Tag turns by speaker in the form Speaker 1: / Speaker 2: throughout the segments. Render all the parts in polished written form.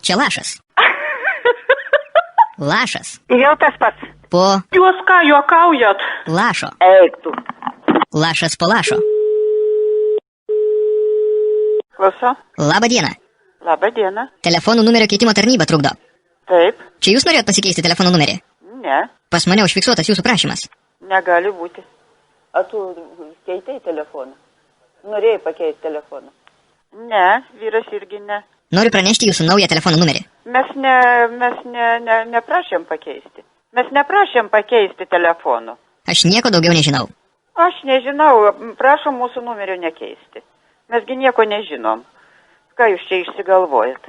Speaker 1: Čia Lašas. Lašas.
Speaker 2: Jau tas pats.
Speaker 1: Po
Speaker 2: Jūs ką, juokaujat?
Speaker 1: Lašo.
Speaker 2: Eik tu.
Speaker 1: Lašas po Lašo.
Speaker 2: Klausau.
Speaker 1: Labą dieną.
Speaker 2: Labą dieną.
Speaker 1: Telefonų numerio keitimo tarnyba trukdo.
Speaker 2: Taip.
Speaker 1: Čia jūs norėjot pasikeisti telefono numerį?
Speaker 2: Ne.
Speaker 1: Pas mane užfiksuotas jūsų prašymas.
Speaker 2: Negali būti. A tu keitei telefoną? Norėjai pakeisti telefoną? Ne, vyras irgi ne.
Speaker 1: Noriu pranešti jūsų naują telefono numerį.
Speaker 2: Mes neprašėm pakeisti. Mes neprašėm pakeisti telefonų.
Speaker 1: Aš nieko daugiau nežinau.
Speaker 2: Aš nežinau, prašom mūsų numerio nekeisti. Mesgi nieko nežinom. Ką jūs čia išsigalvojat?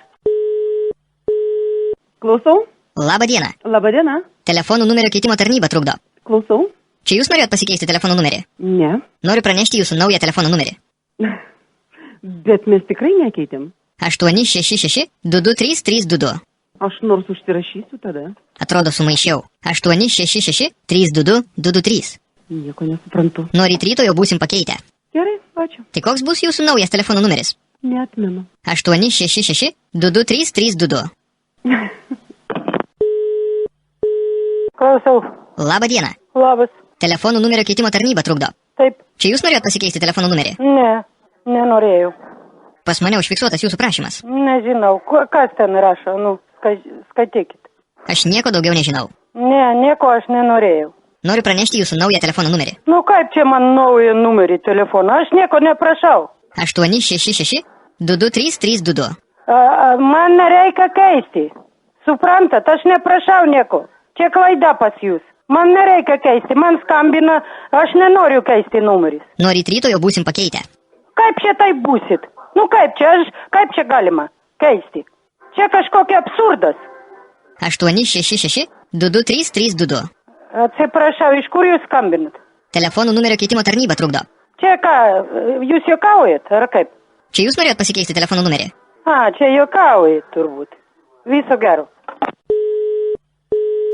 Speaker 3: Klausau.
Speaker 1: Labą dieną.
Speaker 3: Labą dieną.
Speaker 1: Telefonų numerio keitimo tarnyba trukdo.
Speaker 3: Klausau.
Speaker 1: Čia jūs norėjot pasikeisti telefono numerį?
Speaker 3: Ne.
Speaker 1: Noriu pranešti jūsų naują telefono numerį.
Speaker 3: Bet mes tikrai nekeitėm.
Speaker 1: 866-223-322.
Speaker 3: Aš nors užsirašysiu tada.
Speaker 1: Atrodo sumaišiau. 866-322-223.
Speaker 3: Nieko nesuprantu.
Speaker 1: Nuo ryto jau būsim pakeitę.
Speaker 3: Gerai, ačiū.
Speaker 1: Tai koks bus jūsų naujas telefono numeris?
Speaker 3: Neatmenu.
Speaker 1: 866-223-322.
Speaker 2: Klausau.
Speaker 1: Labą dieną.
Speaker 2: Labas.
Speaker 1: Telefonų numerio keitimo tarnyba trukdo.
Speaker 2: Taip.
Speaker 1: Čia jūs norėjot pasikeisti telefono numerį?
Speaker 2: Ne, nenorėjau.
Speaker 1: Pas mane užfiksuotas jūsų prašymas.
Speaker 2: Nežinau, kas ten rašo, skaitykit.
Speaker 1: Aš nieko daugiau nežinau.
Speaker 2: Ne, nieko aš nenorėjau.
Speaker 1: Noriu pranešti jūsų naują telefono numerį.
Speaker 2: Kaip čia man naują numerį telefoną? Aš nieko neprašau.
Speaker 1: 866-223-322.
Speaker 2: Man nereikia keisti. Suprantat, aš neprašau nieko. Čia klaida pas jūs. Man nereikia keisti, man skambina, aš nenoriu keisti numeris.
Speaker 1: Nuo ryto jau būsim pakeitę.
Speaker 2: Kaip čia taip būsit? Kaip čia galima keisti? Čia kažkokia absurdas.
Speaker 1: 866-223-322.
Speaker 2: Atsiprašau, iš kur jūs skambinat?
Speaker 1: Telefonų numerio keitimo tarnyba trukdo.
Speaker 2: Čia ką, jūs juokaujat, ar kaip?
Speaker 1: Čia jūs norėjot pasikeisti telefono numerį?
Speaker 2: Čia juokaujat turbūt. Viso gero.